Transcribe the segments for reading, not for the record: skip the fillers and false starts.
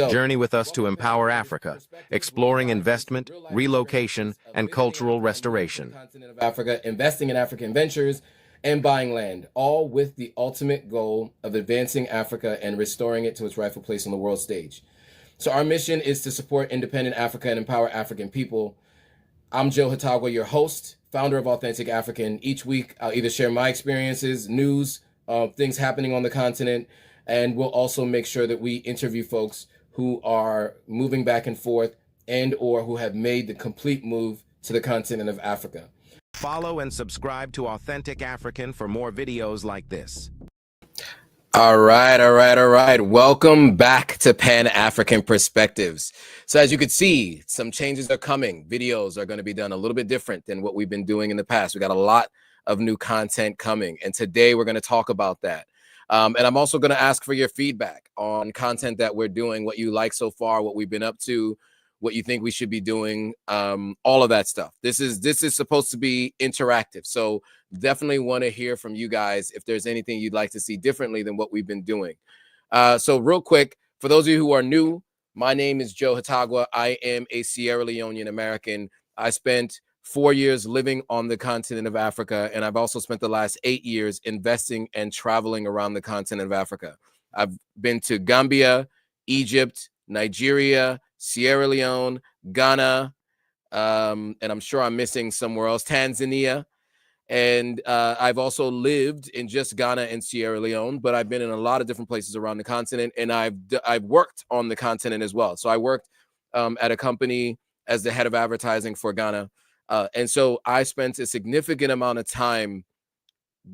Journey with us to empower Africa, exploring investment, relocation, and cultural restoration. Continent of Africa, investing in African ventures, and buying land, all with the ultimate goal of advancing Africa and restoring it to its rightful place on the world stage. So our mission is to support independent Africa and empower African people. I'm Joe Hatagwa, your host, founder of Authentic African. Each week, I'll either share my experiences, news, things happening on the continent, and we'll also make sure that we interview folks who are moving back and forth and or who have made the complete move to the continent of Africa. Follow and subscribe to Authentic African for more videos like this. All right. Welcome back to Pan-African Perspectives. So as you can see, some changes are coming. Videos are going to be done a little bit different than what we've been doing in the past. We got a lot of new content coming, and today we're going to talk about that. And I'm also going to ask for your feedback on content that we're doing, what you like so far, what we've been up to, what you think we should be doing, all of that stuff. This is supposed to be interactive. So definitely want to hear from you guys if there's anything you'd like to see differently than what we've been doing. So real quick, for those of you who are new, my name is Joe Hatagwa. I am a Sierra Leonean American. I spent 4 years living on the continent of Africa, and I've also spent the last 8 years investing and traveling around the continent of Africa. I've been to Gambia, Egypt, Nigeria, Sierra Leone, Ghana, and I'm sure I'm missing somewhere else, Tanzania. And I've also lived in just Ghana and Sierra Leone, but I've been in a lot of different places around the continent, and I've worked on the continent as well. So I worked at a company as the head of advertising for Ghana. And so I spent a significant amount of time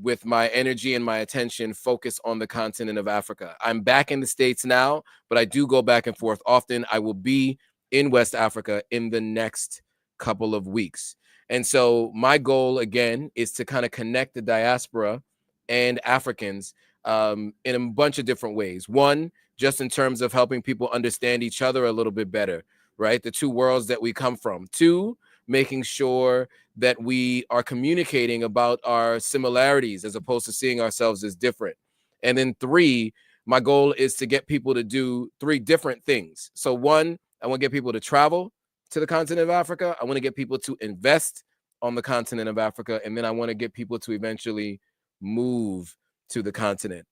with my energy and my attention focused on the continent of Africa. I'm back in the States now, but I do go back and forth often. I will be in West Africa in the next couple of weeks. And so my goal, again, is to kind of connect the diaspora and Africans in a bunch of different ways. One, just in terms of helping people understand each other a little bit better, right? The two worlds that we come from. Two, making sure that we are communicating about our similarities as opposed to seeing ourselves as different. And then three, my goal is to get people to do three different things. So one, I want to get people to travel to the continent of Africa. I want to get people to invest on the continent of Africa. And then I want to get people to eventually move to the continent.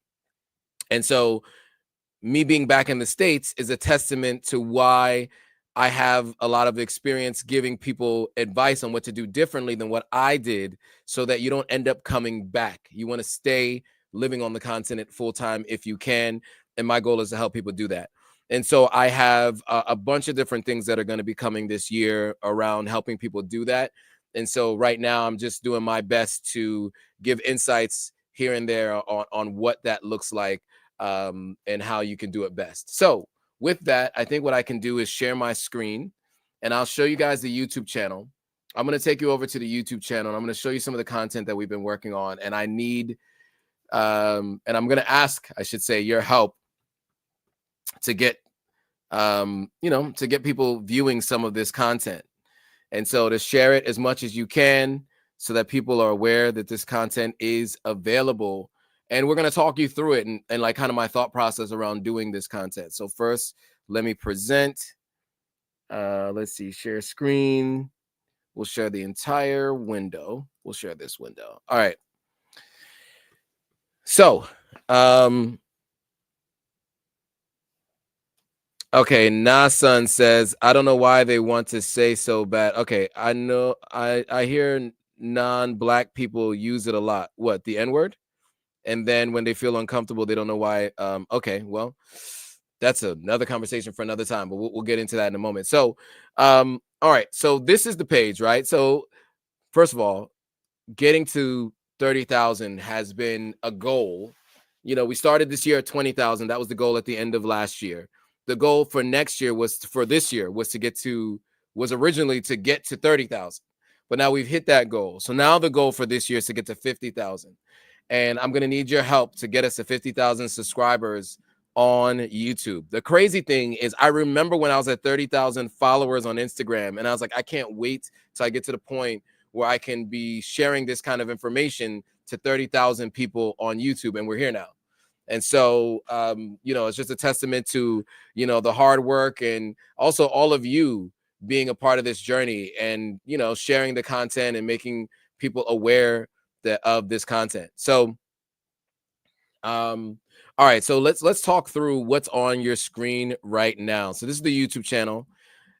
And so me being back in the States is a testament to why I have a lot of experience giving people advice on what to do differently than what I did, so that you don't end up coming back. You want to stay living on the continent full time if you can. And my goal is to help people do that. And so I have a bunch of different things that are going to be coming this year around helping people do that. And so right now I'm just doing my best to give insights here and there on what that looks like and how you can do it best. So with that, I think what I can do is share my screen, and I'll show you guys the YouTube channel. I'm going to take you over to the YouTube channel, and I'm going to show you some of the content that we've been working on. And I need, and I'm going to ask, I should say, your help to get, to get people viewing some of this content. And so to share it as much as you can so that people are aware that this content is available. And we're going to talk you through it and like kind of my thought process around doing this content. So first, let me present. Let's see, share screen. We'll share the entire window. We'll share this window. All right. So, okay, Nasun says, I don't know why they want to say so bad. Okay, I know, I hear non-Black people use it a lot. What, the N-word? And then when they feel uncomfortable, they don't know why. Okay, well, that's another conversation for another time, but we'll get into that in a moment. So, all right, so this is the page, right? So first of all, getting to 30,000 has been a goal. You know, we started this year at 20,000. That was the goal at the end of last year. The goal for next year was originally to get to 30,000, but now we've hit that goal. So now the goal for this year is to get to 50,000. And I'm going to need your help to get us to 50,000 subscribers on YouTube. The crazy thing is, I remember when I was at 30,000 followers on Instagram, and I was like, I can't wait till I get to the point where I can be sharing this kind of information to 30,000 people on YouTube. And we're here now. And so, it's just a testament to, the hard work, and also all of you being a part of this journey, and, sharing the content and making people aware of this content. So, all right, so let's talk through what's on your screen right now. So this is the YouTube channel.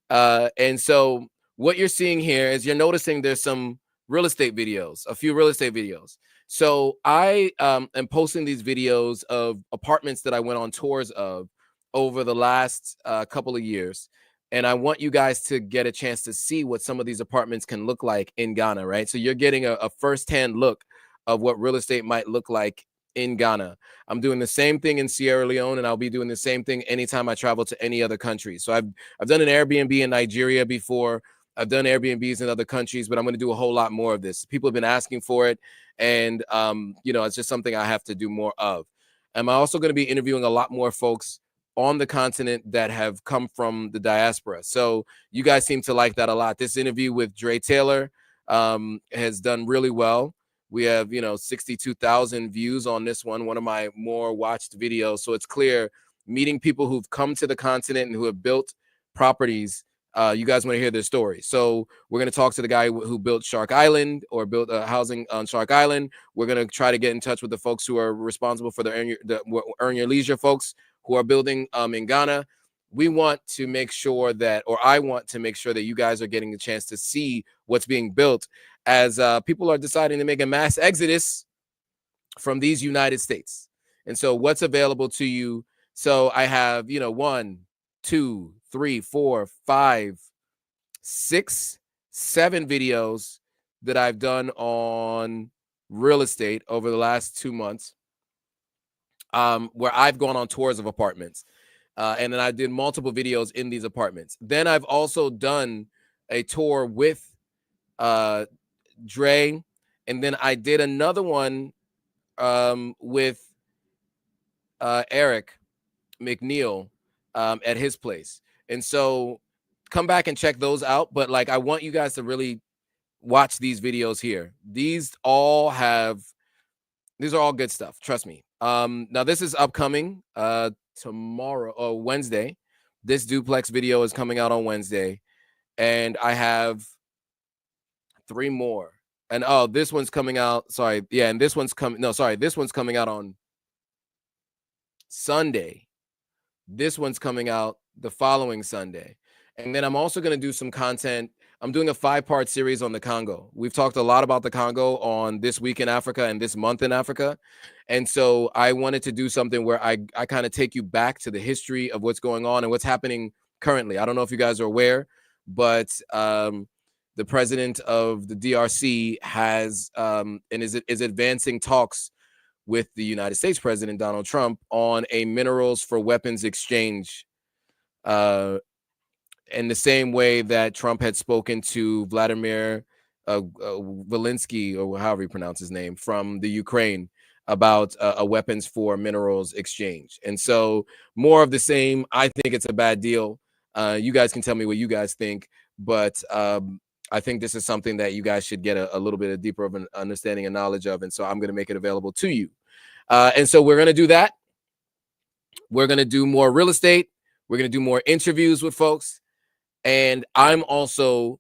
And so what you're seeing here is you're noticing there's some real estate videos, a few real estate videos. So I am posting these videos of apartments that I went on tours of over the last couple of years. And I want you guys to get a chance to see what some of these apartments can look like in Ghana, right? So you're getting a firsthand look of what real estate might look like in Ghana. I'm doing the same thing in Sierra Leone, and I'll be doing the same thing anytime I travel to any other country. So I've done an Airbnb in Nigeria before. I've done Airbnbs in other countries, but I'm going to do a whole lot more of this. People have been asking for it, and it's just something I have to do more of. I'm also going to be interviewing a lot more folks on the continent that have come from the diaspora. So you guys seem to like that a lot. This interview with Dre Taylor has done really well. We have, 62,000 views on this one of my more watched videos. So it's clear, meeting people who've come to the continent and who have built properties. You guys want to hear their story. So we're going to talk to the guy who built Shark Island, or built housing on Shark Island. We're going to try to get in touch with the folks who are responsible for the Earn Your Leisure folks who are building in Ghana. We want to make sure that, or I want to make sure that you guys are getting a chance to see what's being built as people are deciding to make a mass exodus from these United States. And so what's available to you? So I have, 1, 2, 3, 4, 5, 6, 7 videos that I've done on real estate over the last 2 months, where I've gone on tours of apartments. And then I did multiple videos in these apartments. Then I've also done a tour with Dre, and then I did another one with Eric McNeil at his place. And so come back and check those out. But I want you guys to really watch these videos here. These are all good stuff. Trust me. Now this is upcoming tomorrow or Wednesday. This duplex video is coming out on Wednesday, and I have 3 more. And this one's coming out. Sorry. Yeah. And this one's coming. No, sorry. This one's coming out on Sunday. This one's coming out the following Sunday. And then I'm also going to do some content. I'm doing a 5-part series on the Congo. We've talked a lot about the Congo on This Week in Africa and This Month in Africa. And so I wanted to do something where I kind of take you back to the history of what's going on and what's happening currently. I don't know if you guys are aware, but the president of the DRC has and is advancing talks with the United States President Donald Trump on a minerals for weapons exchange, in the same way that Trump had spoken to Vladimir Zelensky, or however you pronounce his name, from the Ukraine, about a weapons for minerals exchange. And so more of the same. I think it's a bad deal. You guys can tell me what you guys think, but I think this is something that you guys should get a little bit deeper of an understanding and knowledge of. And so I'm going to make it available to you. And so we're going to do that. We're going to do more real estate. We're going to do more interviews with folks. And I'm also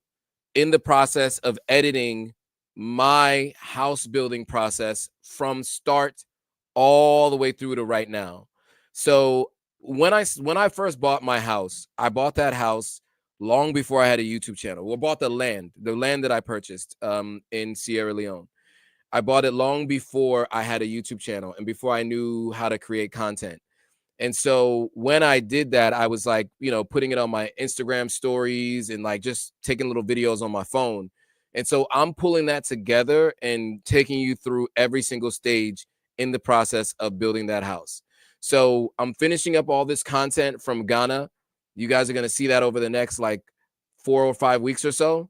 in the process of editing my house building process from start all the way through to right now. So when I first bought my house, I bought that house long before I had a YouTube channel. Well, bought the land that I purchased in Sierra Leone. I bought it long before I had a YouTube channel and before I knew how to create content. And so when I did that, I was putting it on my Instagram stories and just taking little videos on my phone. And so I'm pulling that together and taking you through every single stage in the process of building that house. So I'm finishing up all this content from Ghana. You guys are going to see that over the next 4 or 5 weeks or so.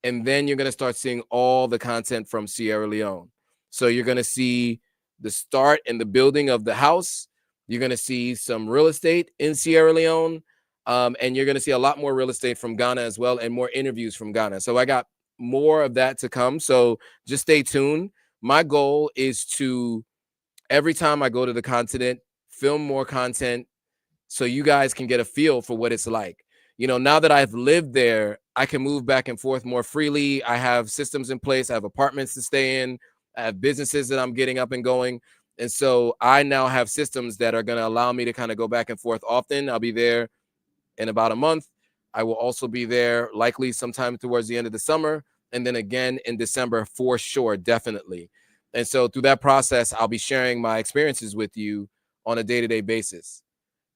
And then you're going to start seeing all the content from Sierra Leone. So you're going to see the start and the building of the house. You're going to see some real estate in Sierra Leone. And you're going to see a lot more real estate from Ghana as well, and more interviews from Ghana. So I got more of that to come. So just stay tuned. My goal is to, every time I go to the continent, film more content, so you guys can get a feel for what it's like. You know, now that I've lived there, I can move back and forth more freely. I have systems in place. I have apartments to stay in. I have businesses that I'm getting up and going. And so I now have systems that are going to allow me to kind of go back and forth often. I'll be there in about a month. I will also be there likely sometime towards the end of the summer, and then again in December for sure, definitely. And so through that process, I'll be sharing my experiences with you on a day-to-day basis.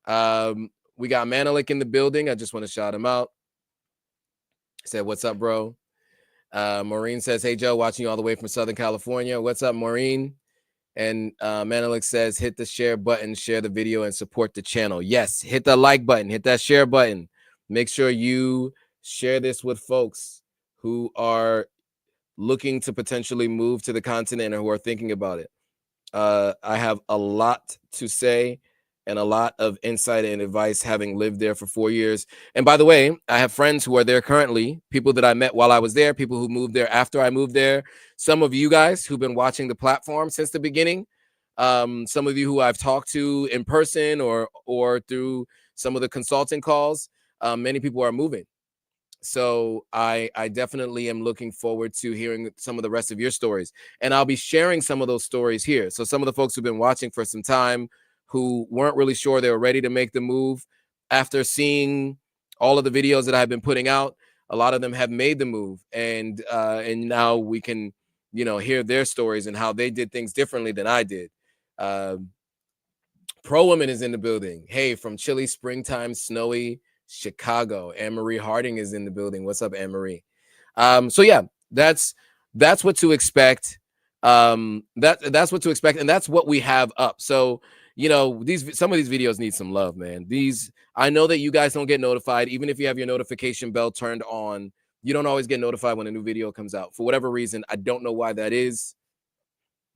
We got Manelik in the building. I just want to shout him out. He said, "What's up, bro?" Maureen says, "Hey, Joe, watching you all the way from Southern California." What's up, Maureen? And Manelik says, "Hit the share button, share the video, and support the channel." Yes, hit the like button, hit that share button. Make sure you share this with folks who are looking to potentially move to the continent or who are thinking about it. I have a lot to say and a lot of insight and advice, having lived there for 4 years. And by the way, I have friends who are there currently, people that I met while I was there, people who moved there after I moved there. Some of you guys who've been watching the platform since the beginning. Some of you who I've talked to in person or through some of the consulting calls. Many people are moving. So I definitely am looking forward to hearing some of the rest of your stories. And I'll be sharing some of those stories here. So some of the folks who've been watching for some time, who weren't really sure they were ready to make the move, after seeing all of the videos that I've been putting out, a lot of them have made the move. And now we can, you know, hear their stories and how they did things differently than I did. Pro Woman is in the building. Hey, from chilly springtime, snowy Chicago. Anne-Marie Harding is in the building. What's up, Anne-Marie? So yeah, that's what to expect. That's what to expect, and that's what we have up. So, you know, some of these videos need some love, man. I know that you guys don't get notified, even if you have your notification bell turned on. You don't always get notified when a new video comes out for whatever reason. I don't know why that is.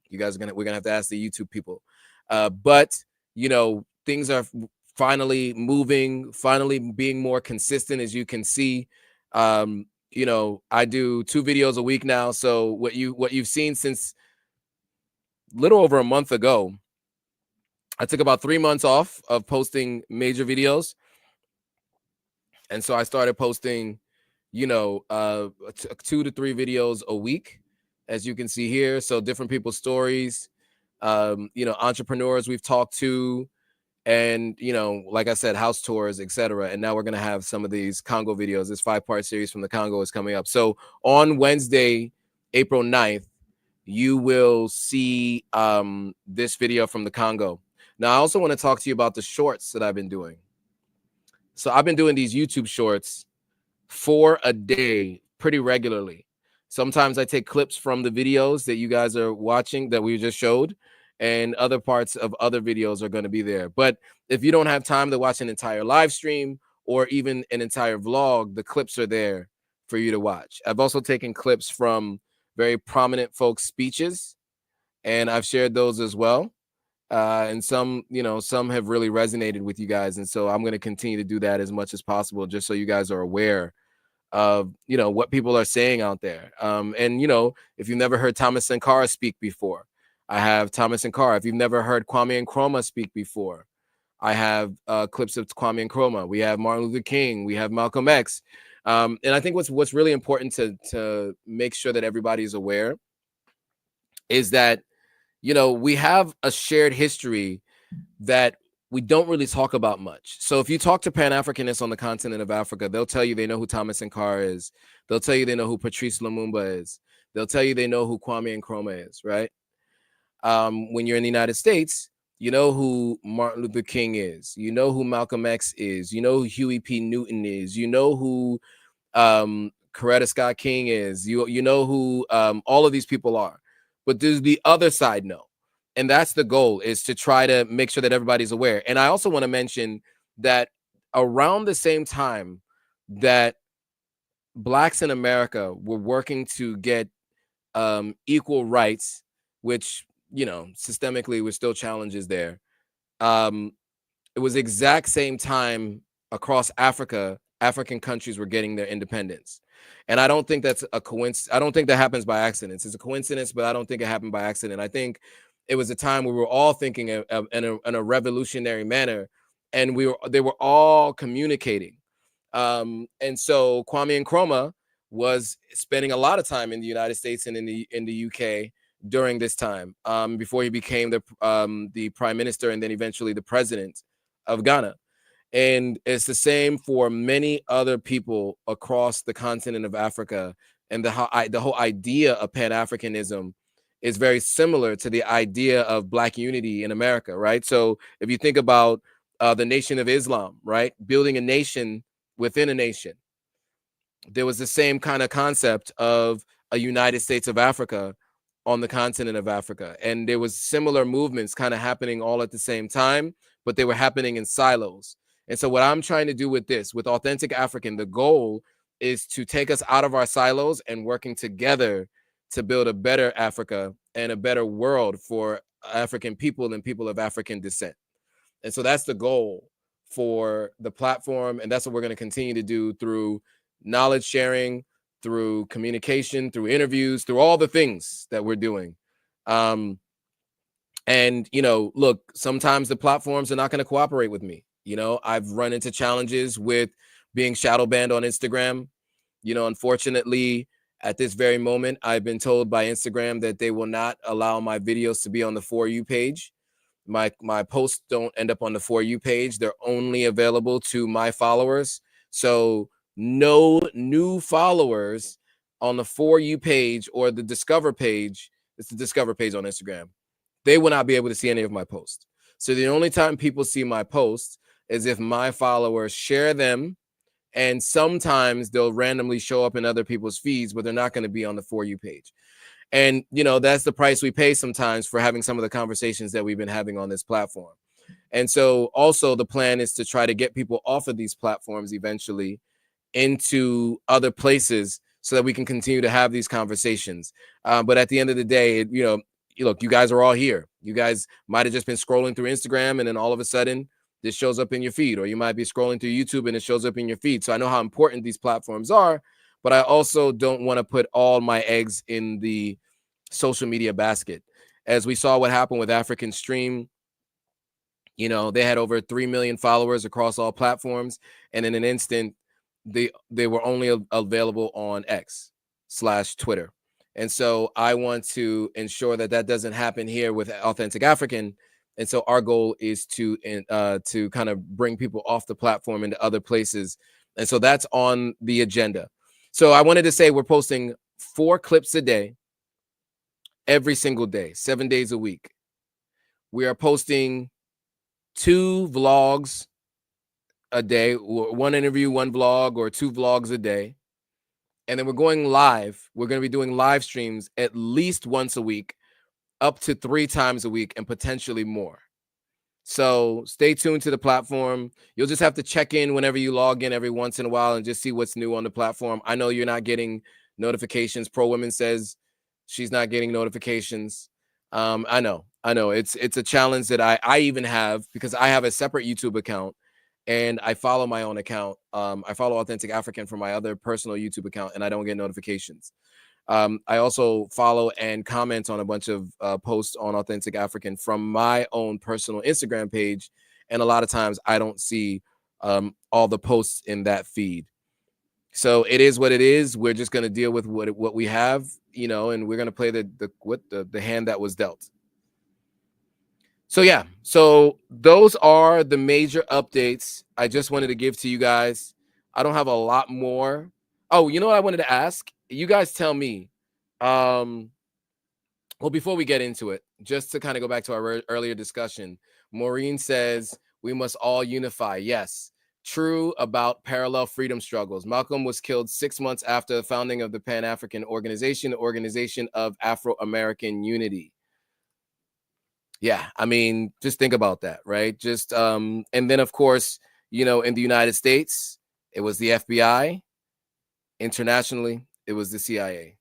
You guys we're gonna have to ask the YouTube people. But you know, things are finally moving, finally being more consistent, as you can see. You know, I do 2 videos a week now. So what you've seen since little over a month ago, I took about 3 months off of posting major videos. And so I started posting, you know, 2 to 3 videos a week, as you can see here. So different people's stories, you know, entrepreneurs we've talked to, and, you know, like I said, house tours, etc. And now we're going to have some of these Congo videos. This 5-part series from the Congo is coming up. So on Wednesday, April 9th, you will see this video from the Congo. Now, I also want to talk to you about the shorts that I've been doing. So I've been doing these YouTube shorts for a day pretty regularly. Sometimes I take clips from the videos that you guys are watching that we just showed, and other parts of other videos are going to be there. But if you don't have time to watch an entire live stream or even an entire vlog, the clips are there for you to watch. I've also taken clips from very prominent folks' speeches, and I've shared those as well. And some, you know, some have really resonated with you guys. And so I'm going to continue to do that as much as possible, just so you guys are aware of, you know, what people are saying out there. And, you know, if you've never heard Thomas Sankara speak before, I have Thomas Sankara. If you've never heard Kwame Nkrumah speak before, I have clips of Kwame Nkrumah. We have Martin Luther King. We have Malcolm X. And I think what's really important to make sure that everybody is aware is that, you know, we have a shared history that we don't really talk about much. So if you talk to Pan-Africanists on the continent of Africa, they'll tell you they know who Thomas Sankara is. They'll tell you they know who Patrice Lumumba is. They'll tell you they know who Kwame Nkrumah is, right? When you're in the United States, you know who Martin Luther King is. You know who Malcolm X is. You know who Huey P. Newton is. You know who Coretta Scott King is. You know who all of these people are. But does the other side know? And that's the goal, is to try to make sure that everybody's aware. And I also want to mention that around the same time that Blacks in America were working to get equal rights, which, you know, systemically was still challenges there. It was the exact same time across Africa, African countries were getting their independence. And I don't think that's a coincidence. I don't think that happens by accident. It's a coincidence, but I don't think it happened by accident. I think It was a time where we were all thinking in a revolutionary manner, and they were all communicating. And so Kwame Nkrumah was spending a lot of time in the United States and in the UK during this time, before he became the prime minister and then eventually the president of Ghana. And it's the same for many other people across the continent of Africa. And the whole idea of Pan-Africanism is very similar to the idea of Black unity in America, right? So if you think about the Nation of Islam, right, building a nation within a nation, there was the same kind of concept of a United States of Africa on the continent of Africa. And there was similar movements kind of happening all at the same time, but they were happening in silos. And so what I'm trying to do with this, with Authentic African, the goal is to take us out of our silos and working together to build a better Africa and a better world for African people and people of African descent. And so that's the goal for the platform. And that's what we're going to continue to do through knowledge sharing, through communication, through interviews, through all the things that we're doing. And, you know, look, sometimes the platforms are not going to cooperate with me. You know, I've run into challenges with being shadow banned on Instagram. You know, unfortunately, at this very moment, I've been told by Instagram that they will not allow my videos to be on the For You page. My posts don't end up on the For You page. They're only available to my followers. So no new followers on the For You page or the Discover page. It's the Discover page on Instagram. They will not be able to see any of my posts. So the only time people see my posts is if my followers share them, and sometimes they'll randomly show up in other people's feeds, but they're not going to be on the For You page. And, you know, that's the price we pay sometimes for having some of the conversations that we've been having on this platform. And so also the plan is to try to get people off of these platforms eventually into other places so that we can continue to have these conversations. But at the end of the day, you know, look, you guys are all here. You guys might have just been scrolling through Instagram and then all of a sudden this shows up in your feed, or you might be scrolling through YouTube and it shows up in your feed. So I know how important these platforms are, but I also don't want to put all my eggs in the social media basket. As we saw what happened with African Stream, you know, they had over 3 million followers across all platforms, and in an instant they were only available on X/Twitter. And so I want to ensure that that doesn't happen here with Authentic African. And so our goal is to kind of bring people off the platform into other places. And so that's on the agenda. So I wanted to say we're posting 4 clips a day, every single day, 7 days a week. We are posting 2 vlogs a day, 1 interview, 1 vlog, or 2 vlogs a day. And then we're going live. We're going to be doing live streams at least once a week, up to 3 times a week, and potentially more. So stay tuned to the platform. You'll just have to check in whenever you log in every once in a while and just see what's new on the platform. I know you're not getting notifications. Pro Women says she's not getting notifications. I know it's a challenge that I even have, because I have a separate YouTube account and I follow my own account. I follow Authentic African from my other personal YouTube account, and I don't get notifications. I also follow and comment on a bunch of posts on Authentic African from my own personal Instagram page, and a lot of times I don't see all the posts in that feed. So it is what it is. We're just going to deal with what we have, you know, and we're going to play the hand that was dealt. So yeah, so those are the major updates I just wanted to give to you guys. I don't have a lot more. Oh, you know what I wanted to ask? You guys tell me. Well, before we get into it, just to kind of go back to our earlier discussion, Maureen says we must all unify. Yes, true about parallel freedom struggles. Malcolm was killed 6 months after the founding of the Pan-African Organization, the Organization of Afro-American Unity. Yeah, I mean, just think about that, right? Just and then of course, you know, in the United States, it was the FBI. Internationally, it was the CIA.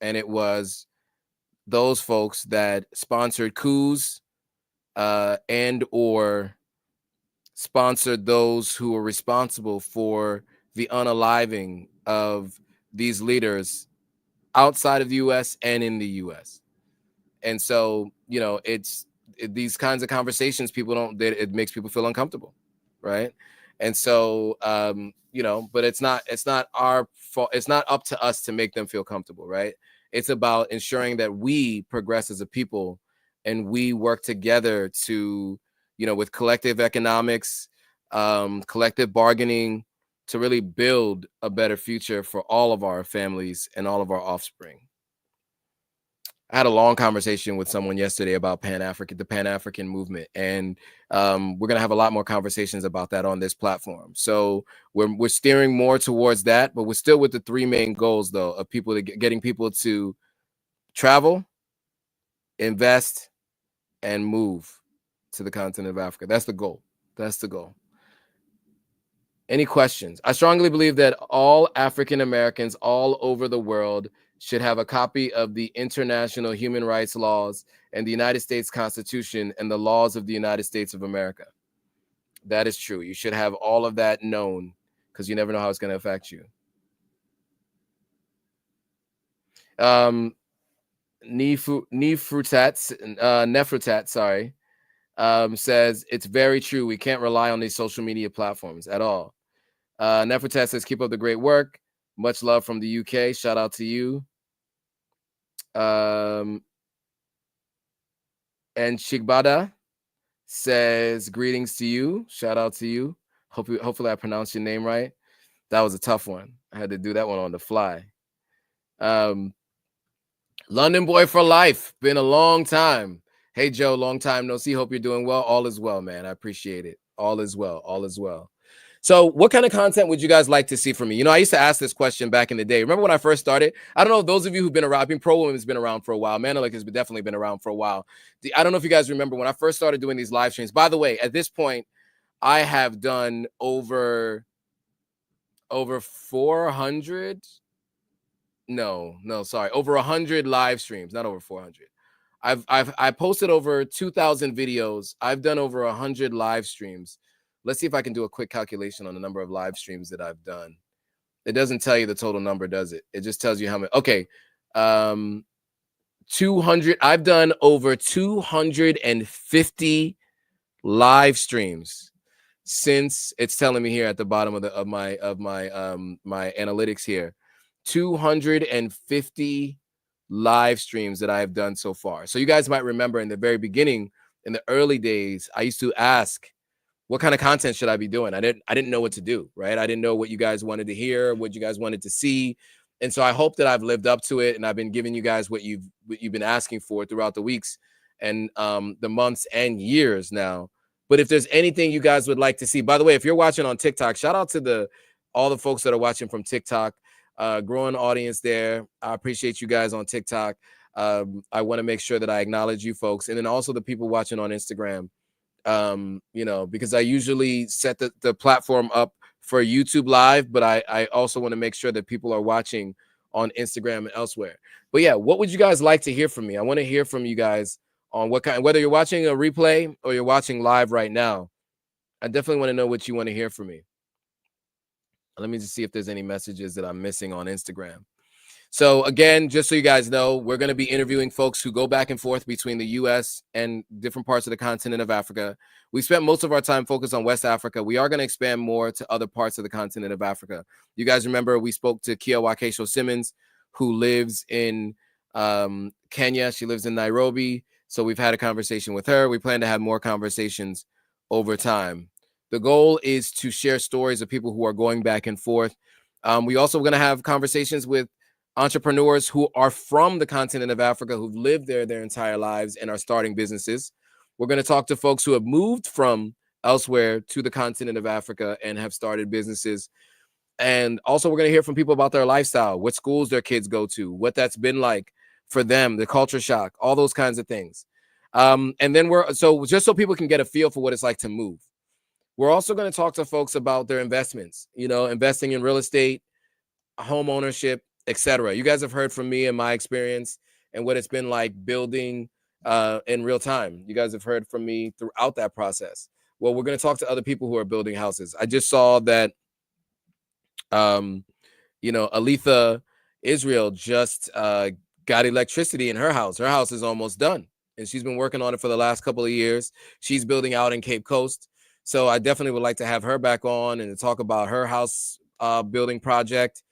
And it was those folks that sponsored coups and or sponsored those who were responsible for the unaliving of these leaders outside of the US and in the US. And so, you know, these kinds of conversations, it makes people feel uncomfortable, right? And so, you know, but it's not our fault. It's not up to us to make them feel comfortable, right? It's about ensuring that we progress as a people and we work together to, you know, with collective economics, collective bargaining, to really build a better future for all of our families and all of our offspring. I had a long conversation with someone yesterday about the Pan-African movement, and we're gonna have a lot more conversations about that on this platform. So we're steering more towards that, but we're still with the three main goals, though, of getting people to travel, invest, and move to the continent of Africa. That's the goal. That's the goal. Any questions? I strongly believe that all African Americans all over the world should have a copy of the international human rights laws and the United States Constitution and the laws of the United States of America. That is true. You should have all of that known, because you never know how it's going to affect you. Nefrutat, sorry, says it's very true. We can't rely on these social media platforms at all. Nefrutat says, keep up the great work. Much love from the UK. Shout out to you. And Shigbada says, greetings to you. Shout out to you. Hopefully I pronounced your name right. That was a tough one. I had to do that one on the fly. London boy for life. Been a long time. Hey, Joe, long time no see. Hope you're doing well. All is well, man. I appreciate it. All is well. All is well. So what kind of content would you guys like to see from me? You know, I used to ask this question back in the day. Remember when I first started? I don't know, those of you who've been around, I mean, Pro Women's been around for a while. Manelik has definitely been around for a while. I don't know if you guys remember when I first started doing these live streams. By the way, at this point, I have done over 400. Over 100 live streams, not over 400. I posted over 2,000 videos. I've done over 100 live streams. Let's see if I can do a quick calculation on the number of live streams that I've done. It doesn't tell you the total number, does it? It just tells you how many. Okay. 200. I've done over 250 live streams since, it's telling me here at the bottom of my analytics here. 250 live streams that I have done so far. So you guys might remember in the very beginning, in the early days, I used to ask, what kind of content should I be doing? I didn't know what to do, right? I didn't know what you guys wanted to hear, what you guys wanted to see. And so I hope that I've lived up to it, and I've been giving you guys what you've been asking for throughout the weeks and the months and years now. But if there's anything you guys would like to see, by the way, if you're watching on TikTok, shout out to all the folks that are watching from TikTok. Growing audience there. I appreciate you guys on TikTok. I want to make sure that I acknowledge you folks, and then also the people watching on Instagram. You know, because I usually set the platform up for YouTube Live, but I also want to make sure that people are watching on Instagram and elsewhere. But yeah, what would you guys like to hear from me? I want to hear from you guys on whether you're watching a replay or you're watching live right now. I definitely want to know what you want to hear from me. Let me just see if there's any messages that I'm missing on Instagram. So again, just so you guys know, we're going to be interviewing folks who go back and forth between the U.S. and different parts of the continent of Africa. We spent most of our time focused on West Africa. We are going to expand more to other parts of the continent of Africa. You guys remember we spoke to Kia Wakesho Simmons, who lives in Kenya. She lives in Nairobi. So we've had a conversation with her. We plan to have more conversations over time. The goal is to share stories of people who are going back and forth. We also going to have conversations with entrepreneurs who are from the continent of Africa, who've lived there their entire lives and are starting businesses. We're going to talk to folks who have moved from elsewhere to the continent of Africa and have started businesses. And also we're going to hear from people about their lifestyle, what schools their kids go to, what that's been like for them, the culture shock, all those kinds of things. And then just so people can get a feel for what it's like to move. We're also going to talk to folks about their investments, you know, investing in real estate, home ownership, etc. You guys have heard from me and my experience and what it's been like building in real time. You guys have heard from me throughout that process. Well, we're going to talk to other people who are building houses. I just saw that, you know, Aletha Israel just got got electricity in her house. Her house is almost done, and she's been working on it for the last couple of years. She's building out in Cape Coast. So I definitely would like to have her back on and to talk about her house building project.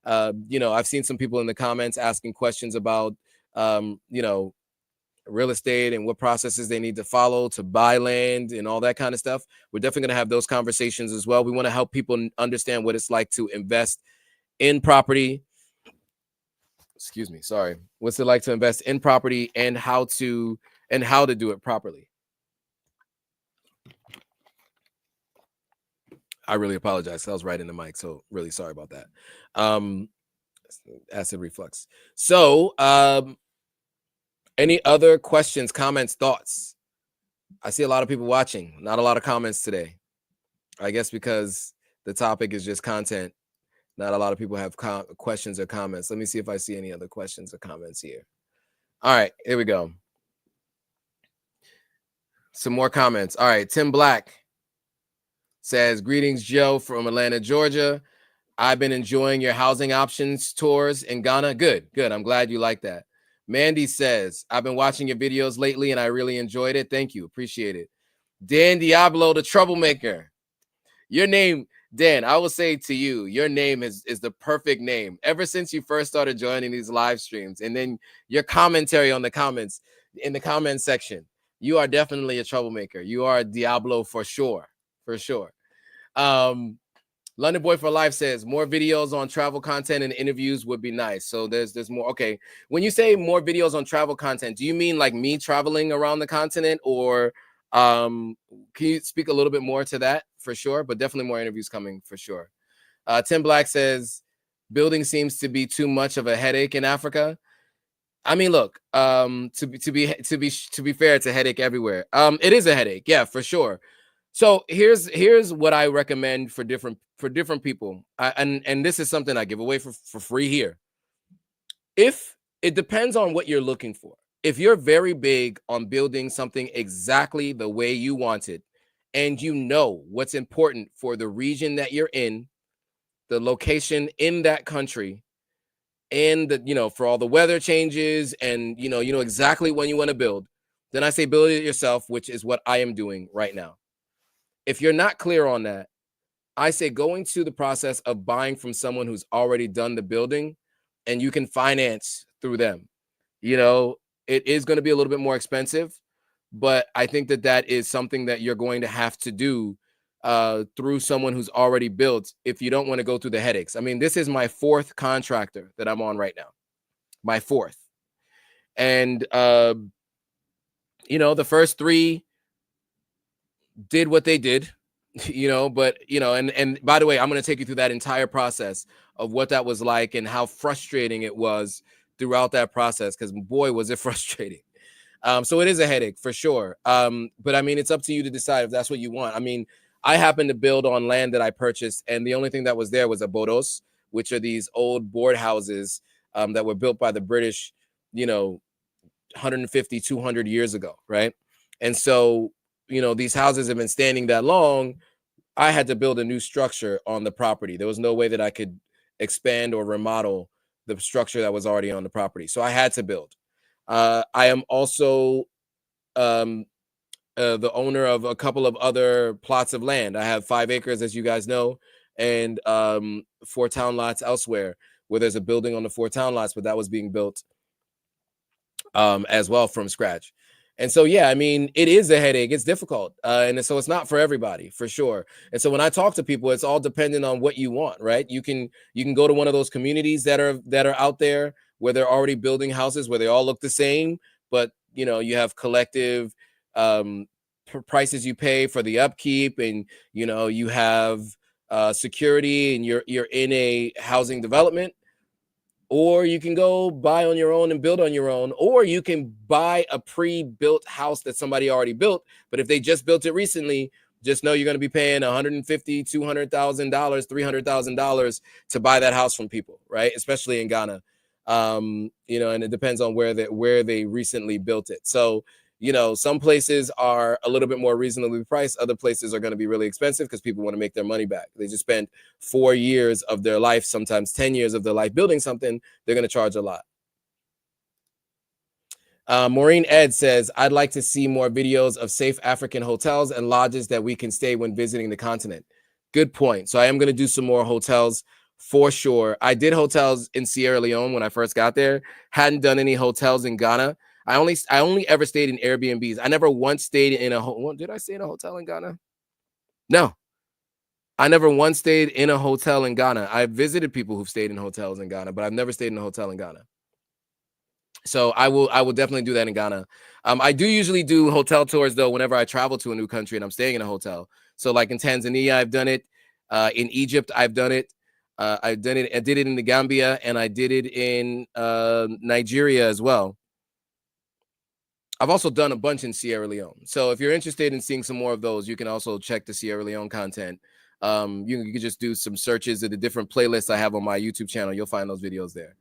You know, I've seen some people in the comments asking questions about, you know, real estate and what processes they need to follow to buy land and all that kind of stuff. We're definitely going to have those conversations as well. We want to help people understand what it's like to invest in property. Excuse me, sorry. What's it like to invest in property and how to do it properly. I really apologize. I was right in the mic, so really sorry about that. Acid reflux. So, any other questions, comments, thoughts? I see a lot of people watching, not a lot of comments today. I guess because the topic is just content. Not a lot of people have questions or comments. Let me see if I see any other questions or comments here. All right, here we go. Some more comments. All right, Tim Black says, greetings, Joe from Atlanta, Georgia. I've been enjoying your housing options tours in Ghana. Good. I'm glad you like that. Mandy says, I've been watching your videos lately and I really enjoyed it. Thank you. Appreciate it. Dan Diablo, the troublemaker. Your name, Dan, I will say to you, your name is the perfect name. Ever since you first started joining these live streams, and then your commentary on the comments, in the comment section, you are definitely a troublemaker. You are a Diablo for sure. For sure. London Boy for Life says more videos on travel content and interviews would be nice. So there's more. Okay. When you say more videos on travel content, do you mean like me traveling around the continent, or can you speak a little bit more to that? For sure, but definitely more interviews coming for sure. Tim Black says building seems to be too much of a headache in Africa. I mean, look, to be fair, it's a headache everywhere. It is a headache, yeah, for sure. So here's what I recommend for different people, and this is something I give away for free here. If it depends on what you're looking for. If you're very big on building something exactly the way you want it, and you know what's important for the region that you're in, the location in that country, and for all the weather changes, and you know exactly when you want to build, then I say build it yourself, which is what I am doing right now. If you're not clear on that, I say go into the process of buying from someone who's already done the building, and you can finance through them. It is going to be a little bit more expensive, but I think that is something that you're going to have to do through someone who's already built if you don't want to go through the headaches. I mean, this is my 4th contractor that I'm on right now, my 4th. And, the first 3 did what they did, but, and by the way, I'm going to take you through that entire process of what that was like and how frustrating it was throughout that process, because boy, was it frustrating. So it is a headache for sure. But I mean, it's up to you to decide if that's what you want. I mean, I happen to build on land that I purchased, and the only thing that was there was a boros, which are these old board houses that were built by the British, 150, 200 years ago, right? And so, these houses have been standing that long. I had to build a new structure on the property. There was no way that I could expand or remodel the structure that was already on the property. So I had to build. I am also the owner of a couple of other plots of land. I have 5 acres, as you guys know, and 4 town lots elsewhere where there's a building on the 4 town lots, but that was being built as well from scratch. And so, yeah, I mean, it is a headache. It's difficult. And so it's not for everybody, for sure. And so when I talk to people, it's all dependent on what you want, right? You can go to one of those communities that are out there where they're already building houses where they all look the same, but, you have collective prices you pay for the upkeep, and, you have security, and you're in a housing development. Or you can go buy on your own and build on your own, or you can buy a pre-built house that somebody already built. But if they just built it recently, just know you're going to be paying $150,000, $200,000, $300,000 to buy that house from people, right? Especially in Ghana, and it depends on where they recently built it. So, some places are a little bit more reasonably priced. Other places are going to be really expensive because people want to make their money back. They just spent 4 years of their life, sometimes 10 years of their life building something. They're going to charge a lot. Maureen Ed says, I'd like to see more videos of safe African hotels and lodges that we can stay when visiting the continent. Good point. So I am going to do some more hotels for sure. I did hotels in Sierra Leone when I first got there. Hadn't done any hotels in Ghana. I only ever stayed in Airbnbs. I never once stayed in a did I stay in a hotel in Ghana? No. I never once stayed in a hotel in Ghana. I've visited people who've stayed in hotels in Ghana, but I've never stayed in a hotel in Ghana. So I will definitely do that in Ghana. I do usually do hotel tours though whenever I travel to a new country and I'm staying in a hotel. So like in Tanzania, I've done it. In Egypt, I've done it. I did it in the Gambia, and I did it in Nigeria as well. I've also done a bunch in Sierra Leone. So if you're interested in seeing some more of those, you can also check the Sierra Leone content. You can just do some searches of the different playlists I have on my YouTube channel. You'll find those videos there.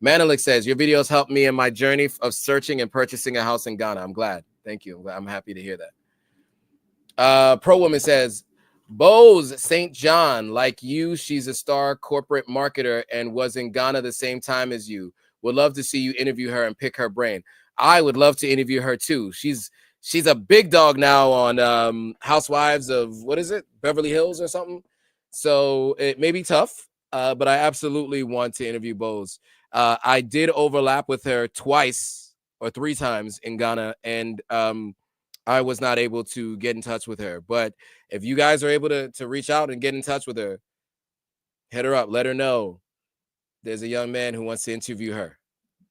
Manelik says, your videos helped me in my journey of searching and purchasing a house in Ghana. I'm glad. Thank you. I'm happy to hear that. Pro Woman says, Bose St. John, like you, she's a star corporate marketer and was in Ghana the same time as you. Would love to see you interview her and pick her brain. I would love to interview her too. She's a big dog now on Housewives of, what is it, Beverly Hills or something. So it may be tough, but I absolutely want to interview Bose. I did overlap with her twice or three times in Ghana, and I was not able to get in touch with her. But if you guys are able to reach out and get in touch with her, hit her up, let her know there's a young man who wants to interview her.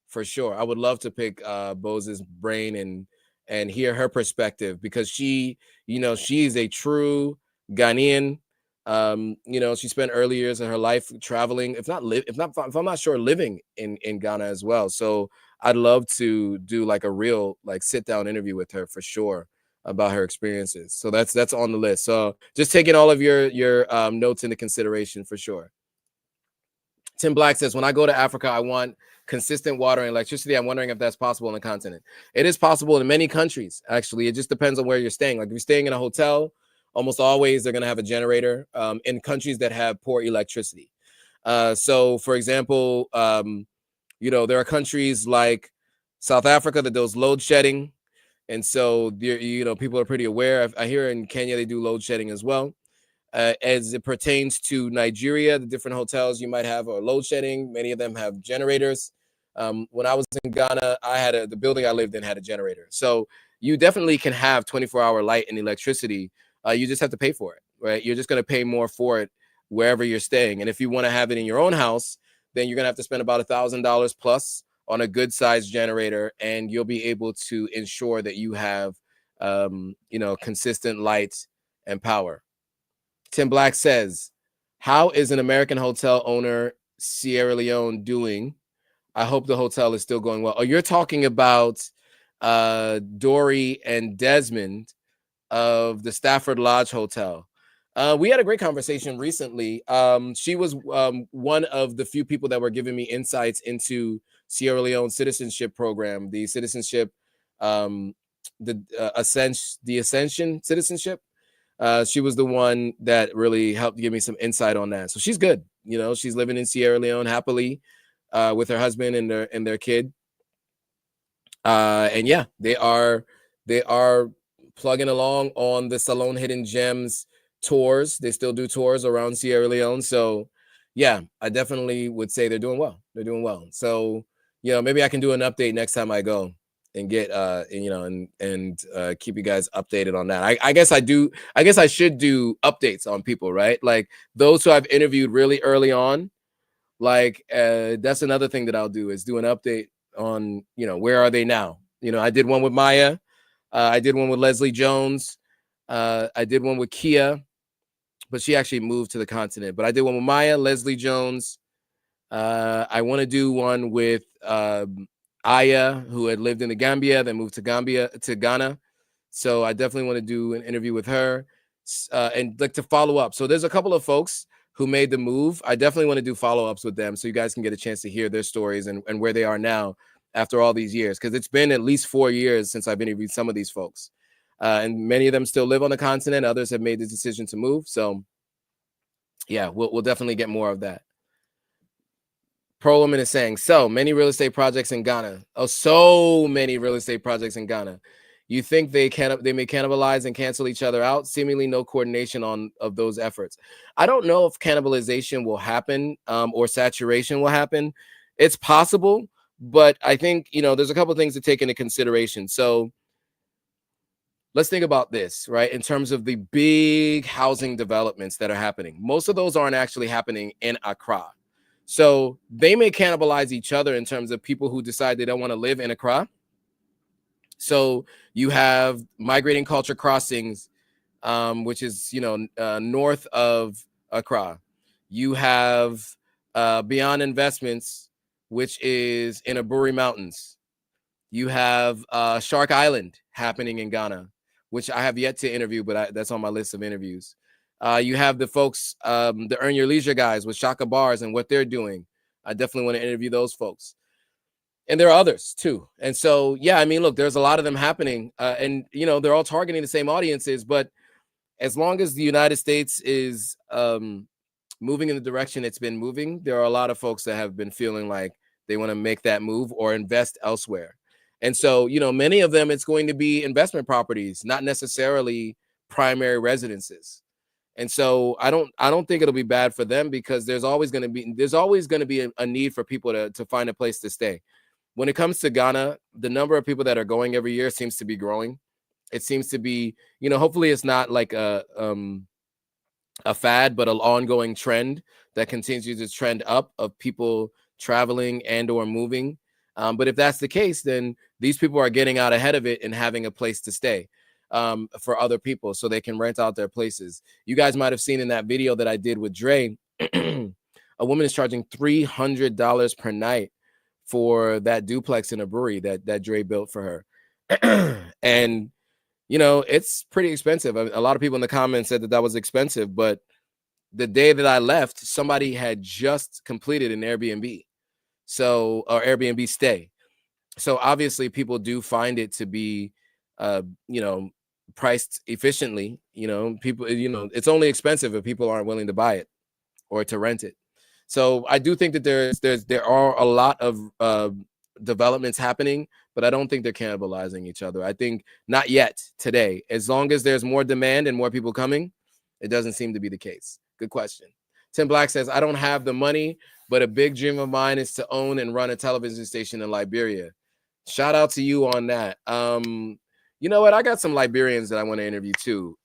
For sure. I would love to pick Bose's brain and hear her perspective, because she's a true Ghanaian. She spent early years of her life traveling, if I'm not sure, living in Ghana as well. So I'd love to do like a real sit down interview with her for sure about her experiences. So that's on the list. So just taking all of your notes into consideration for sure. Tim Black says, when I go to Africa, I want consistent water and electricity. I'm wondering if that's possible on the continent. It is possible in many countries, actually. It just depends on where you're staying. Like if you're staying in a hotel, almost always they're going to have a generator in countries that have poor electricity. So, for example, there are countries like South Africa that does load shedding. And so, people are pretty aware. I hear in Kenya they do load shedding as well. As it pertains to Nigeria, the different hotels you might have are load shedding. Many of them have generators. When I was in Ghana, the building I lived in had a generator. So you definitely can have 24-hour light and electricity. You just have to pay for it, right? You're just going to pay more for it wherever you're staying. And if you want to have it in your own house, then you're going to have to spend about $1,000 plus on a good size generator, and you'll be able to ensure that you have, consistent light and power. Tim Black says, how is an American hotel owner Sierra Leone doing? I hope the hotel is still going well. Oh, you're talking about Dory and Desmond of the Stafford Lodge Hotel. We had a great conversation recently. She was one of the few people that were giving me insights into Sierra Leone citizenship program, the citizenship, the Ascension citizenship. She was the one that really helped give me some insight on that. So she's good. She's living in Sierra Leone happily with her husband and their kid. And yeah, they are plugging along on the Salon Hidden Gems tours. They still do tours around Sierra Leone. So yeah, I definitely would say they're doing well. They're doing well. So, maybe I can do an update next time I go and get keep you guys updated on that. I guess I should do updates on people, right? Like those who I've interviewed really early on, that's another thing that I'll do is do an update on, where are they now? I did one with Maya. I did one with Leslie Jones. I did one with Kia, but she actually moved to the continent. But I did one with Maya, Leslie Jones. I want to do one with Aya, who had lived in the Gambia, then moved to Ghana. So I definitely want to do an interview with her and to follow up. So there's a couple of folks who made the move. I definitely want to do follow-ups with them so you guys can get a chance to hear their stories and where they are now after all these years, because it's been at least 4 years since I've interviewed some of these folks. And many of them still live on the continent. Others have made the decision to move. So yeah, we'll definitely get more of that. Pro Woman is saying, so many real estate projects in Ghana. Oh, so many real estate projects in Ghana. You think they may cannibalize and cancel each other out? Seemingly no coordination of those efforts. I don't know if cannibalization will happen or saturation will happen. It's possible, but I think, there's a couple of things to take into consideration. So let's think about this, right? In terms of the big housing developments that are happening, most of those aren't actually happening in Accra. So they may cannibalize each other in terms of people who decide they don't want to live in Accra. So you have Migrating Culture Crossings, which is, north of Accra. You have Beyond Investments, which is in Aburi Mountains. You have Shark Island happening in Ghana, which I have yet to interview, but that's on my list of interviews. You have the folks, the Earn Your Leisure guys with Shaka Bars and what they're doing. I definitely want to interview those folks. And there are others too. And so, yeah, I mean, look, there's a lot of them happening. And, they're all targeting the same audiences. But as long as the United States is moving in the direction it's been moving, there are a lot of folks that have been feeling like they want to make that move or invest elsewhere. And so, many of them, it's going to be investment properties, not necessarily primary residences. And so I don't think it'll be bad for them, because there's always going to be a need for people to find a place to stay. When it comes to Ghana, the number of people that are going every year seems to be growing. It seems to be, hopefully it's not like a fad, but an ongoing trend that continues to trend up of people traveling and or moving. But if that's the case, then these people are getting out ahead of it and having a place to stay for other people so they can rent out their places. You guys might have seen in that video that I did with Dre, a woman is charging $300 per night for that duplex in Aburi that Dre built for her. And, it's pretty expensive. A lot of people in the comments said that was expensive, but the day that I left, somebody had just completed an Airbnb. So, or Airbnb stay. So obviously people do find it to be, priced efficiently. People, it's only expensive if people aren't willing to buy it or to rent it. So I do think that there are a lot of developments happening, but I don't think they're cannibalizing each other. I think not yet today. As long as there's more demand and more people coming, it doesn't seem to be the case. Good question. Tim Black says, I don't have the money, but a big dream of mine is to own and run a television station in Liberia. Shout out to you on that. You know what? I got some Liberians that I want to interview too.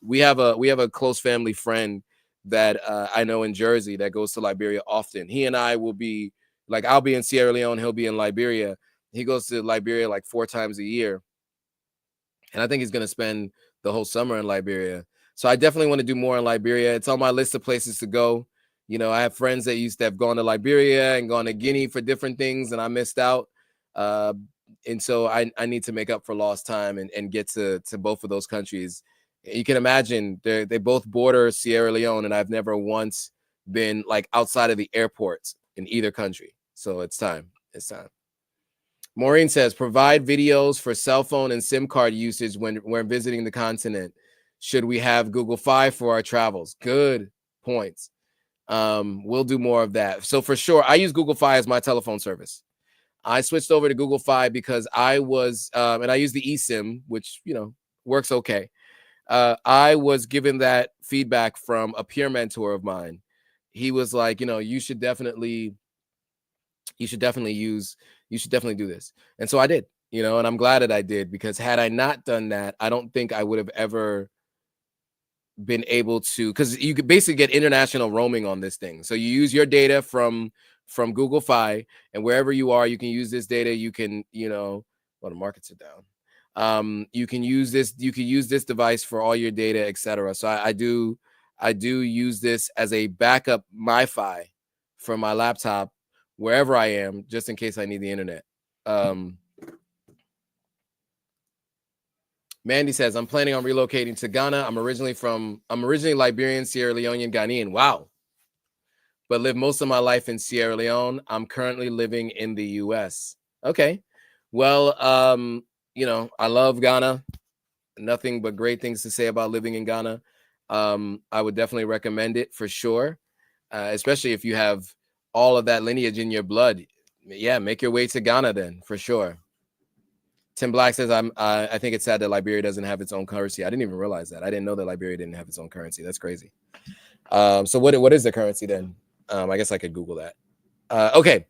We have a close family friend that I know in Jersey that goes to Liberia often. He and I will be like, I'll be in Sierra Leone, he'll be in Liberia. He goes to Liberia like 4 times a year. And I think he's going to spend the whole summer in Liberia. So I definitely want to do more in Liberia. It's on my list of places to go. I have friends that used to have gone to Liberia and gone to Guinea for different things, and I missed out. And so I need to make up for lost time and get to both of those countries. You can imagine they both border Sierra Leone, and I've never once been like outside of the airports in either country. So it's time. It's time. Maureen says, provide videos for cell phone and SIM card usage when we're visiting the continent. Should we have Google Fi for our travels? Good points. We'll do more of that. So for sure, I use Google Fi as my telephone service. I switched over to Google Fi because I was, and I use the eSIM, which, works okay. I was given that feedback from a peer mentor of mine. He was like, you should definitely do this. And so I did, and I'm glad that I did, because had I not done that, I don't think I would have ever been able to, because you could basically get international roaming on this thing. So you use your data from Google Fi, and wherever you are, you can use this data. You can, well, the markets are down. You can use this device for all your data, etc. So I do use this as a backup MiFi for my laptop wherever I am, just in case I need the internet. Mandy says, I'm planning on relocating to Ghana. I'm originally Liberian, Sierra Leonean, Ghanaian. Wow. But lived most of my life in Sierra Leone. I'm currently living in the US. Okay. Well, I love Ghana. Nothing but great things to say about living in Ghana. I would definitely recommend it for sure. Especially if you have all of that lineage in your blood, yeah, make your way to Ghana then, for sure. Tim Black says, I think it's sad that Liberia doesn't have its own currency. I didn't even realize that. I didn't know that Liberia didn't have its own currency. That's crazy. So what is the currency then? I guess I could Google that. Okay.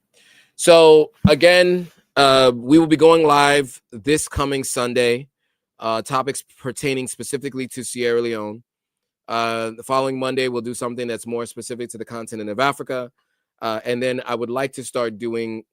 So again, we will be going live this coming Sunday. Topics pertaining specifically to Sierra Leone. The following Monday, we'll do something that's more specific to the continent of Africa. And then I would like to start doing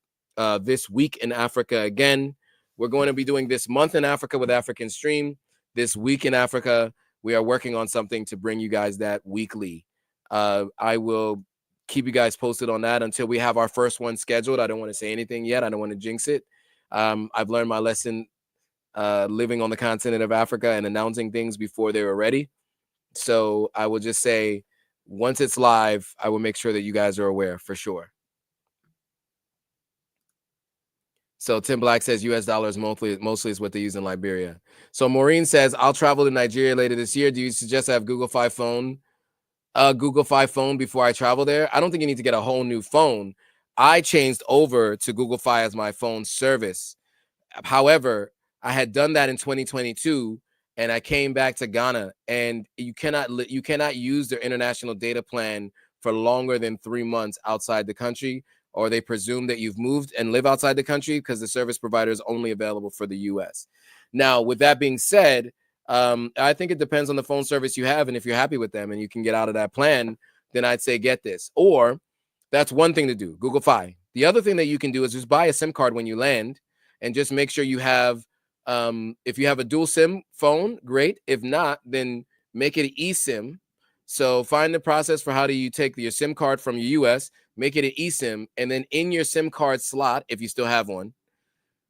this week in Africa again. We're going to be doing this month in Africa with African Stream. This week in Africa, we are working on something to bring you guys that weekly. I will keep you guys posted on that until we have our first one scheduled. I don't want to say anything yet. I don't want to jinx it. I've learned my lesson living on the continent of Africa and announcing things before they were ready. So I will just say, once it's live, I will make sure that you guys are aware for sure. So Tim Black says US dollars mostly is what they use in Liberia. So Maureen says, I'll travel to Nigeria later this year. Do you suggest I have Google Fi phone before I travel there? I don't think you need to get a whole new phone. I changed over to Google Fi as my phone service. However, I had done that in 2022 and I came back to Ghana, and you cannot use their international data plan for longer than 3 months outside the country, or they presume that you've moved and live outside the country because the service provider is only available for the US. Now, with that being said, I think it depends on the phone service you have, and if you're happy with them and you can get out of that plan, then I'd say get this. Or that's one thing to do, Google Fi. The other thing that you can do is just buy a SIM card when you land, and just make sure you have, if you have a dual SIM phone, great. If not, then make it an eSIM. So find the process for how do you take your SIM card from your US, make it an eSIM, and then in your SIM card slot, if you still have one,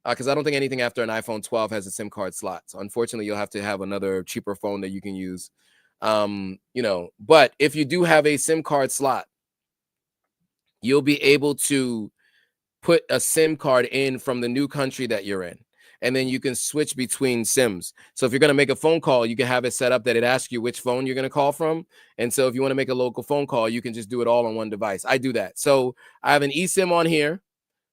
because I don't think anything after an iPhone 12 has a SIM card slot. So unfortunately, you'll have to have another cheaper phone that you can use. But if you do have a SIM card slot, you'll be able to put a SIM card in from the new country that you're in. And then you can switch between SIMs. So if you're going to make a phone call, you can have it set up that it asks you which phone you're going to call from. And so if you want to make a local phone call, you can just do it all on one device. I do that. So I have an eSIM on here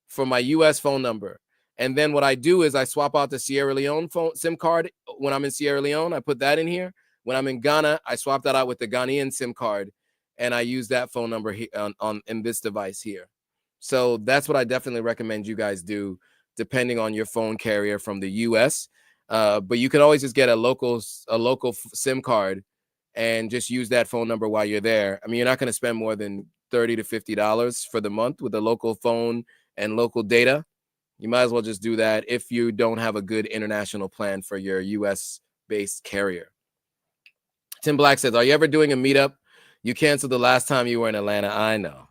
for my US phone number. And then what I do is I swap out the Sierra Leone phone SIM card. When I'm in Sierra Leone, I put that in here. When I'm in Ghana, I swap that out with the Ghanaian SIM card, and I use that phone number here in this device here. So that's what I definitely recommend you guys do, depending on your phone carrier from the US. But you can always just get a local SIM card and just use that phone number while you're there. I mean, you're not going to spend more than $30 to $50 for the month with a local phone and local data. You might as well just do that if you don't have a good international plan for your US-based carrier. Tim Black says, are you ever doing a meetup? You canceled the last time you were in Atlanta. I know.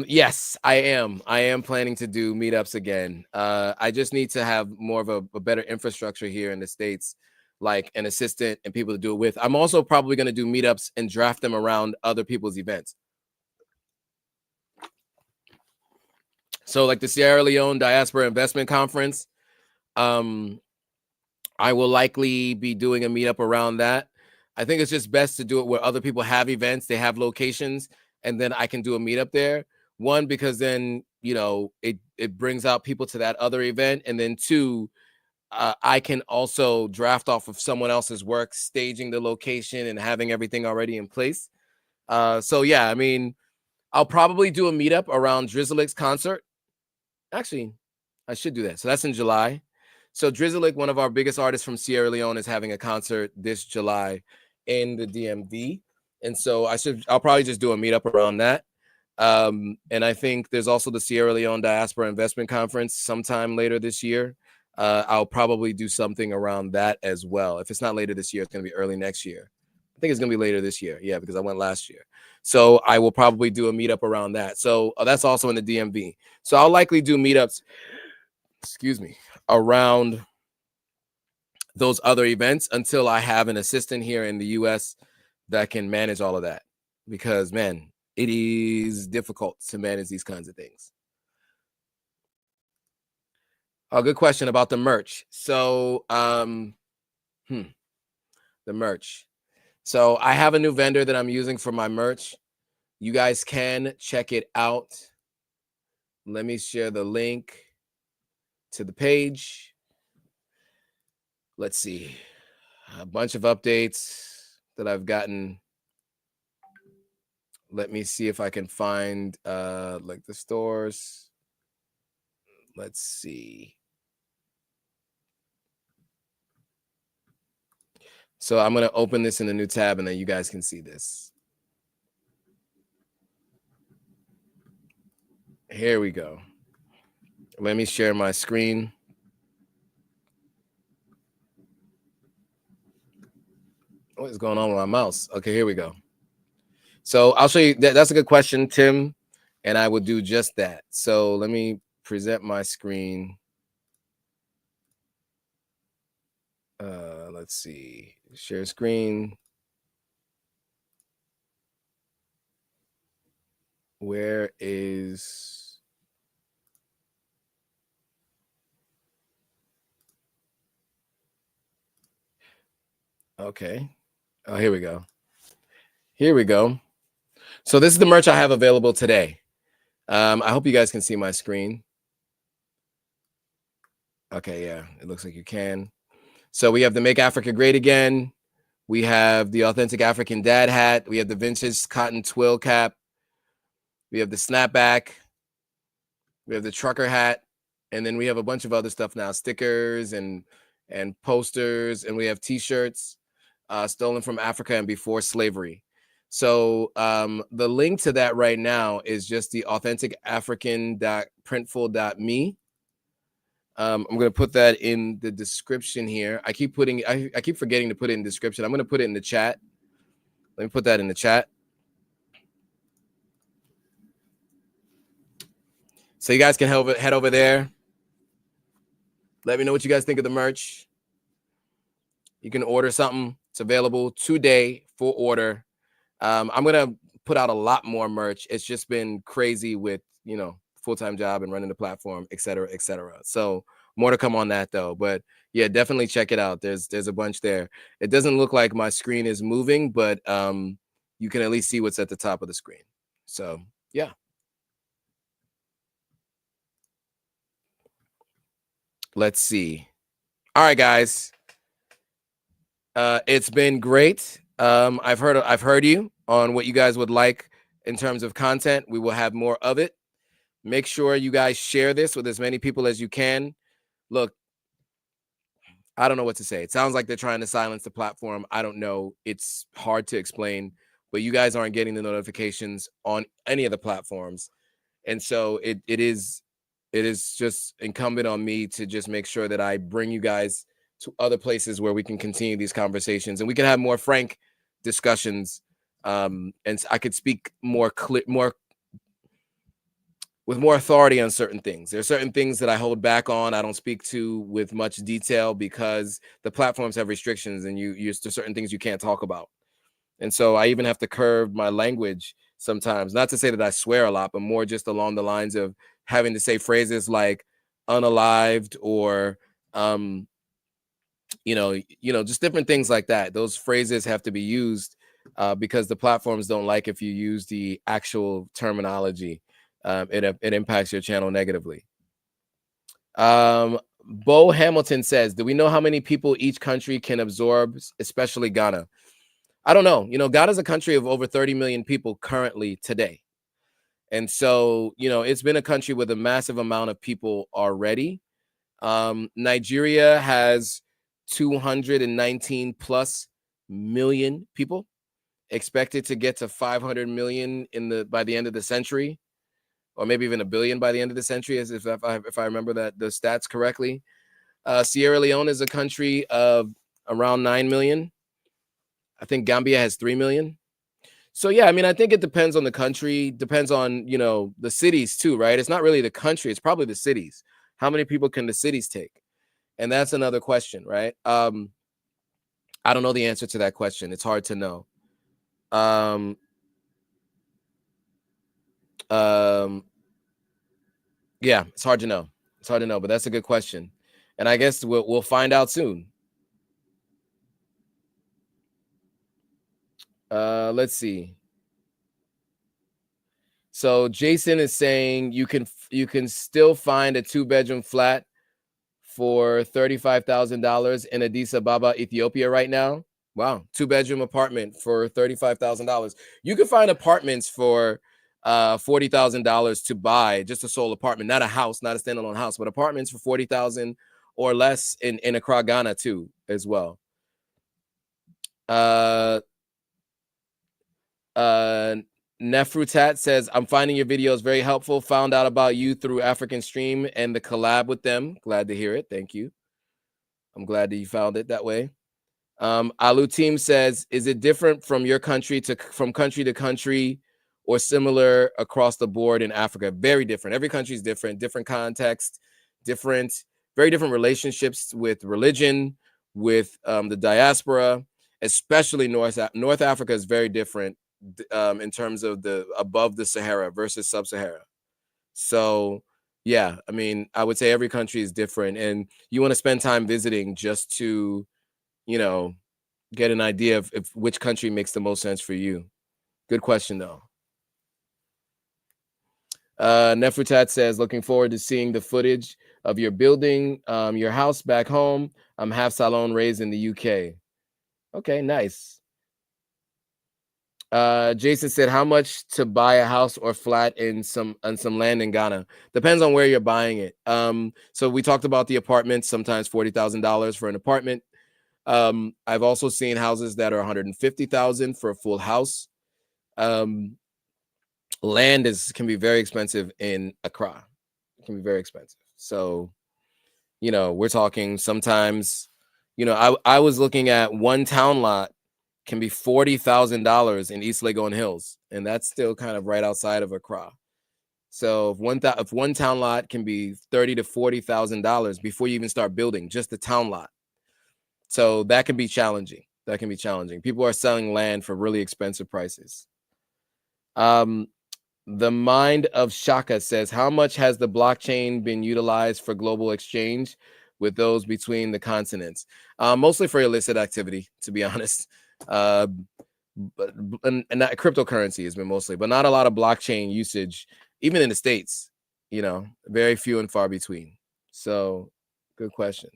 Yes, I am. I am planning to do meetups again. I just need to have more of a better infrastructure here in the States, like an assistant and people to do it with. I'm also probably going to do meetups and draft them around other people's events. So like the Sierra Leone Diaspora Investment Conference, I will likely be doing a meetup around that. I think it's just best to do it where other people have events, they have locations, and then I can do a meetup there. One, because then, it brings out people to that other event. And then two, I can also draft off of someone else's work, staging the location and having everything already in place. So yeah, I mean, I'll probably do a meetup around Drizzle's concert. Actually, I should do that. So that's in July. So Drizzle, one of our biggest artists from Sierra Leone, is having a concert this July in the DMV. And so I'll probably just do a meetup around that. And I think there's also the Sierra Leone Diaspora Investment Conference sometime later this year. I'll probably do something around that as well. If it's not later this year, it's going to be early next year. I think it's going to be later this year. Yeah, because I went last year. So I will probably do a meetup around that. So that's also in the DMV. So I'll likely do meetups, around those other events until I have an assistant here in the US that can manage all of that. Because, man, it is difficult to manage these kinds of things. A good question about the merch. So, the merch. So I have a new vendor that I'm using for my merch. You guys can check it out. Let me share the link to the page. Let's see. A bunch of updates that I've gotten. Let me see if I can find like the stores. Let's see. So I'm going to open this in a new tab and then you guys can see this. Here we go. Let me share my screen. What is going on with my mouse? Okay, here we go. So I'll show you. That's a good question, Tim, and I will do just that. So let me present my screen. Let's see. Share screen. Where is... Okay. Oh, here we go. Here we go. So this is the merch I have available today. I hope you guys can see my screen. Okay, yeah, it looks like you can. So we have the Make Africa Great Again. We have the Authentic African Dad hat. We have the vintage cotton twill cap. We have the snapback. We have the trucker hat. And then we have a bunch of other stuff now, stickers and posters. And we have t-shirts stolen from Africa and before slavery. So the link to that right now is just the authenticafrican.printful.me. I'm going to put that in the description here. I keep forgetting to put it in the description. I'm going to put it in the chat. Let me put that in the chat. So you guys can head over there. Let me know what you guys think of the merch. You can order something. It's available today for order. I'm going to put out a lot more merch. It's just been crazy with, you know, full-time job and running the platform, et cetera, et cetera. So more to come on that though. But yeah, definitely check it out. There's a bunch there. It doesn't look like my screen is moving, but you can at least see what's at the top of the screen. So yeah. Let's see. All right, guys. It's been great. I've heard you on what you guys would like in terms of content. We will have more of it. Make sure you guys share this with as many people as you can. Look, I don't know what to say. It sounds like they're trying to silence the platform. I don't know. It's hard to explain, but you guys aren't getting the notifications on any of the platforms. And so it is just incumbent on me to just make sure that I bring you guys to other places where we can continue these conversations and we can have more frank discussions. And I could speak with more authority on certain things. There are certain things that I hold back on. I don't speak to with much detail because the platforms have restrictions and you used to certain things you can't talk about. And so I even have to curb my language sometimes, not to say that I swear a lot, but more just along the lines of having to say phrases like unalived or, just different things like that. Those phrases have to be used because the platforms don't like if you use the actual terminology. It impacts your channel negatively. Bo Hamilton says, do we know how many people each country can absorb, especially Ghana? I don't know. Ghana's a country of over 30 million people currently today. And so, it's been a country with a massive amount of people already. Nigeria has 219 plus million people, expected to get to 500 million by the end of the century, or maybe even 1 billion by the end of the century, as if I remember the stats correctly. Sierra Leone is a country of around 9 million. I think Gambia has 3 million. So yeah, I mean, I think it depends on the country, depends on, the cities too, right? It's not really the country, it's probably the cities. How many people can the cities take? And that's another question, right? I don't know the answer to that question. It's hard to know. Yeah, it's hard to know. It's hard to know, but that's a good question. And I guess we'll find out soon. Let's see. So Jason is saying you can still find a 2-bedroom flat for $35,000 in Addis Ababa, Ethiopia right now. Wow, 2-bedroom apartment for $35,000. You can find apartments for $40,000 to buy, just a sole apartment, not a house, not a standalone house, but apartments for $40,000 or less in Accra, Ghana too, as well. Nefrutat says, I'm finding your videos very helpful. Found out about you through African Stream and the collab with them. Glad to hear it. Thank you. I'm glad that you found it that way. Alu Team says, is it different from your country from country to country or similar across the board in Africa? Very different. Every country is different context, very different relationships with religion, with the diaspora, especially North Africa is very different in terms of the above the Sahara versus sub-Sahara. So yeah, I mean, I would say every country is different, and you want to spend time visiting just to, get an idea of which country makes the most sense for you. Good question though. Nefrutat says, looking forward to seeing the footage of your building, your house back home. I'm half Salon raised in the UK. Okay, nice. Jason said, how much to buy a house or flat in some land in Ghana? Depends on where you're buying it. So we talked about the apartments, sometimes $40,000 for an apartment. I've also seen houses that are $150,000 for a full house. Land can be very expensive in Accra. It can be very expensive. So, we're talking sometimes, I was looking at one town lot can be $40,000 in East Legon Hills, and that's still kind of right outside of Accra. So if one town lot can be $30,000 to $40,000 before you even start building, just the town lot. So that can be challenging. People are selling land for really expensive prices. The Mind of Shaka says, how much has the blockchain been utilized for global exchange with those between the continents? Mostly for illicit activity, to be honest. But that cryptocurrency has been mostly, but not a lot of blockchain usage, even in the States, very few and far between. So good question.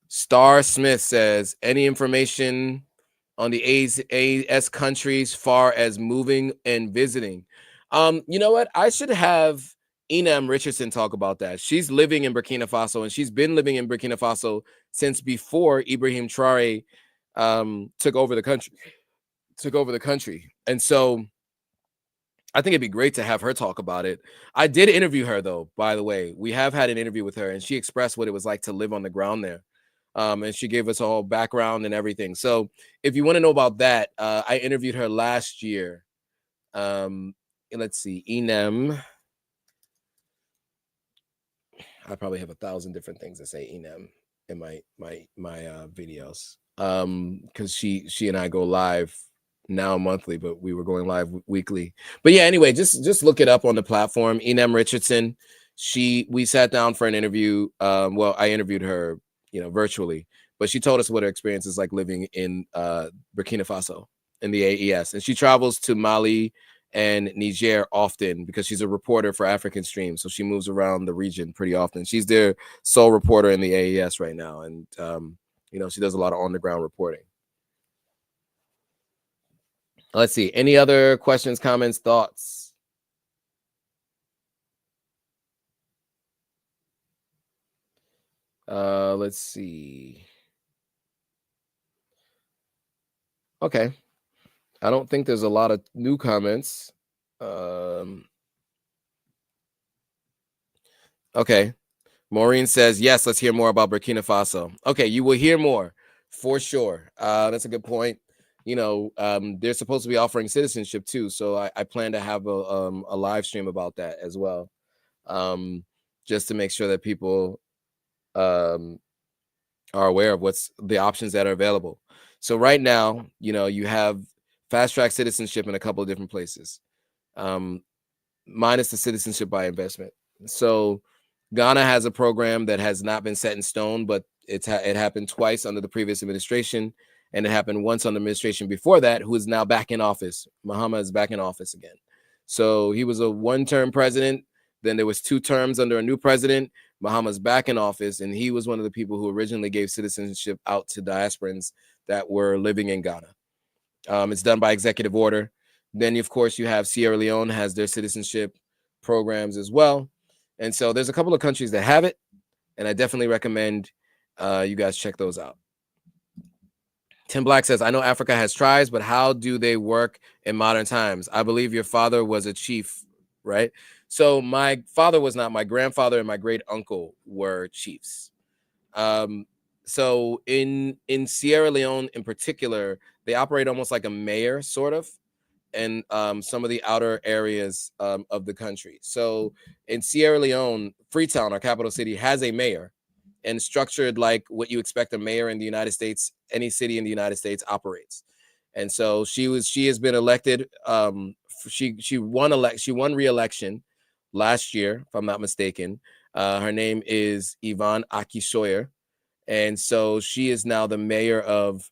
Star Smith says, any information on the AS countries far as moving and visiting? You know what? I should have Enam Richardson talk about that. She's living in Burkina Faso, and she's been living in Burkina Faso since before Ibrahim Traore took over the country. And so I think it'd be great to have her talk about it. I did interview her, though, by the way. We have had an interview with her, and she expressed what it was like to live on the ground there. And she gave us a whole background and everything. So if you want to know about that, I interviewed her last year. Let's see, Enam. I probably have 1,000 different things to say Enam in my videos. Because she and I go live now monthly, but we were going live weekly. But yeah, anyway, just look it up on the platform. Enam Richardson. We sat down for an interview. Well, I interviewed her, virtually, but she told us what her experience is like living in Burkina Faso in the AES, and she travels to Mali and Niger often because she's a reporter for African Stream, so she moves around the region pretty often. She's their sole reporter in the AES right now, and she does a lot of on the ground reporting. Let's see, any other questions, comments, thoughts? Let's see. Okay. I don't think there's a lot of new comments. Okay. Maureen says, yes, let's hear more about Burkina Faso. Okay, you will hear more for sure. That's a good point. They're supposed to be offering citizenship too. So I plan to have a live stream about that as well. Just to make sure that people are aware of what's the options that are available. So right now, you have fast track citizenship in a couple of different places, minus the citizenship by investment. So Ghana has a program that has not been set in stone, but it happened twice under the previous administration. and it happened once on the administration before that, who is now back in office. Mahama is back in office again. So he was a one-term president. Then there was 2 terms under a new president. Mahama's back in office, and he was one of the people who originally gave citizenship out to diasporans that were living in Ghana. It's done by executive order. Then, of course, you have Sierra Leone has their citizenship programs as well. And so there's a couple of countries that have it, and I definitely recommend you guys check those out. Tim Black says, I know Africa has tribes, but how do they work in modern times? I believe your father was a chief, right? So my father was not. My grandfather and my great uncle were chiefs. So in Sierra Leone in particular, they operate almost like a mayor, sort of, and some of the outer areas of the country. So in Sierra Leone, Freetown, our capital city, has a mayor, and structured like what you expect a mayor in the United States, any city in the United States operates. And so she has been elected. She won re-election last year, if I'm not mistaken. Her name is Yvonne Aki Sawyer. And so she is now the mayor of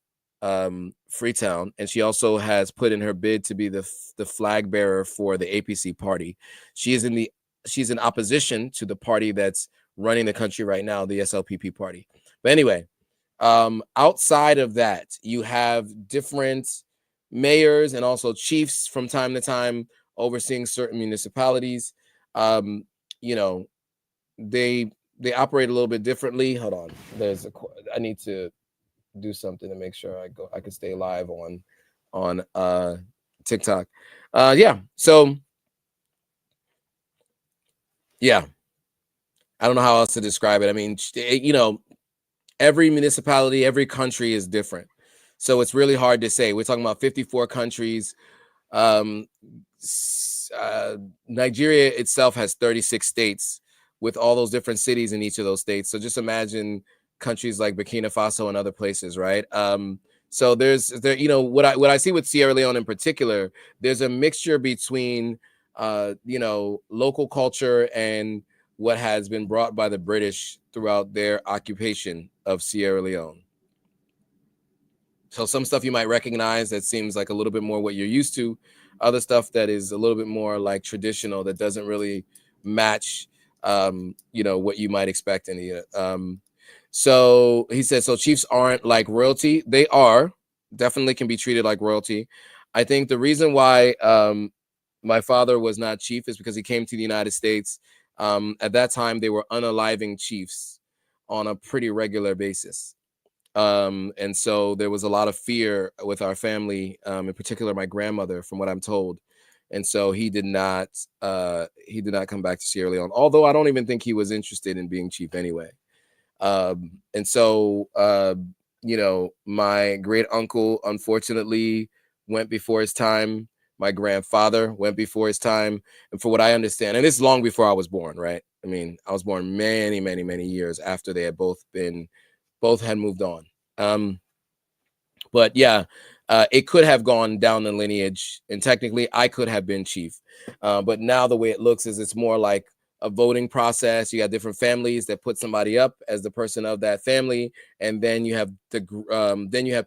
Freetown, and she also has put in her bid to be the flag bearer for the APC party. She's in opposition to the party that's running the country right now, the SLPP party. But anyway, outside of that, you have different mayors and also chiefs from time to time overseeing certain municipalities. You know, they operate a little bit differently. Hold on, I need to do something to make sure I can stay live on TikTok. Yeah, so yeah, I don't know how else to describe it. I mean, you know, every municipality, every country is different, so it's really hard to say. We're talking about 54 countries. Nigeria itself has 36 states with all those different cities in each of those states. So just imagine countries like Burkina Faso and other places, right? So you know, what I see with Sierra Leone in particular, there's a mixture between you know, local culture and what has been brought by the British throughout their occupation of Sierra Leone. So some stuff you might recognize that seems like a little bit more what you're used to, other stuff that is a little bit more like traditional that doesn't really match you know, what you might expect in the so he said, so chiefs aren't like royalty. They are, definitely can be treated like royalty. I think the reason why my father was not chief is because he came to the United States. At that time, they were unaliving chiefs on a pretty regular basis. And so there was a lot of fear with our family, in particular my grandmother, from what I'm told. And so he did not come back to Sierra Leone, although I don't even think he was interested in being chief anyway. And so you know, my great uncle unfortunately went before his time. My grandfather went before his time, and for what I understand, and this is long before I was born, right? I mean, I was born many, many, many years after they had both had moved on. But yeah, it could have gone down the lineage, and technically I could have been chief. But now the way it looks is it's more like a voting process. You got different families that put somebody up as the person of that family, and then you have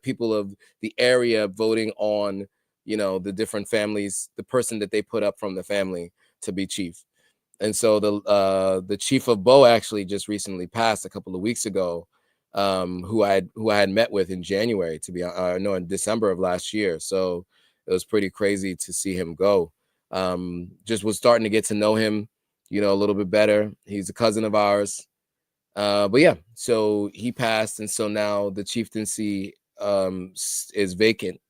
people of the area voting on, you know, the different families, the person that they put up from the family to be chief. And so the chief of Bo actually just recently passed a couple of weeks ago, who I had met with in January, in December of last year. So it was pretty crazy to see him go. Just was starting to get to know him, you know, a little bit better. He's a cousin of ours. But yeah, so he passed, and so now the chieftaincy is vacant.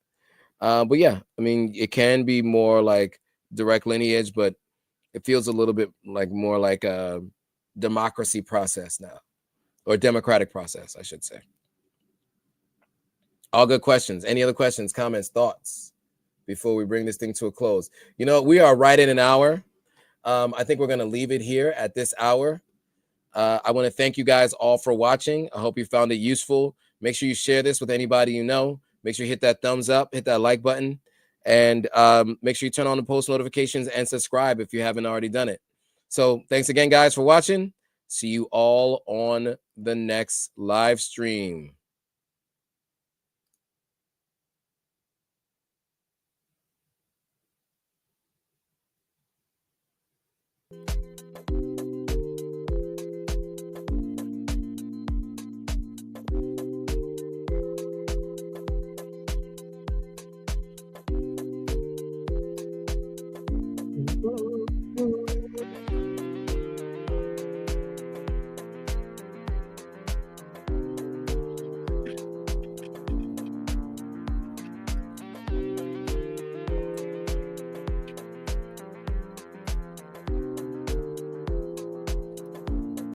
But yeah, I mean, it can be more like direct lineage, but it feels a little bit like more like a democracy process now, or democratic process, I should say. All good questions. Any other questions, comments, thoughts before we bring this thing to a close? You know, we are right in an hour. I think we're going to leave it here at this hour. I want to thank you guys all for watching. I hope you found it useful. Make sure you share this with anybody you know. Make sure you hit that thumbs up, hit that like button, and make sure you turn on the post notifications and subscribe if you haven't already done it. So thanks again, guys, for watching. See you all on the next live stream.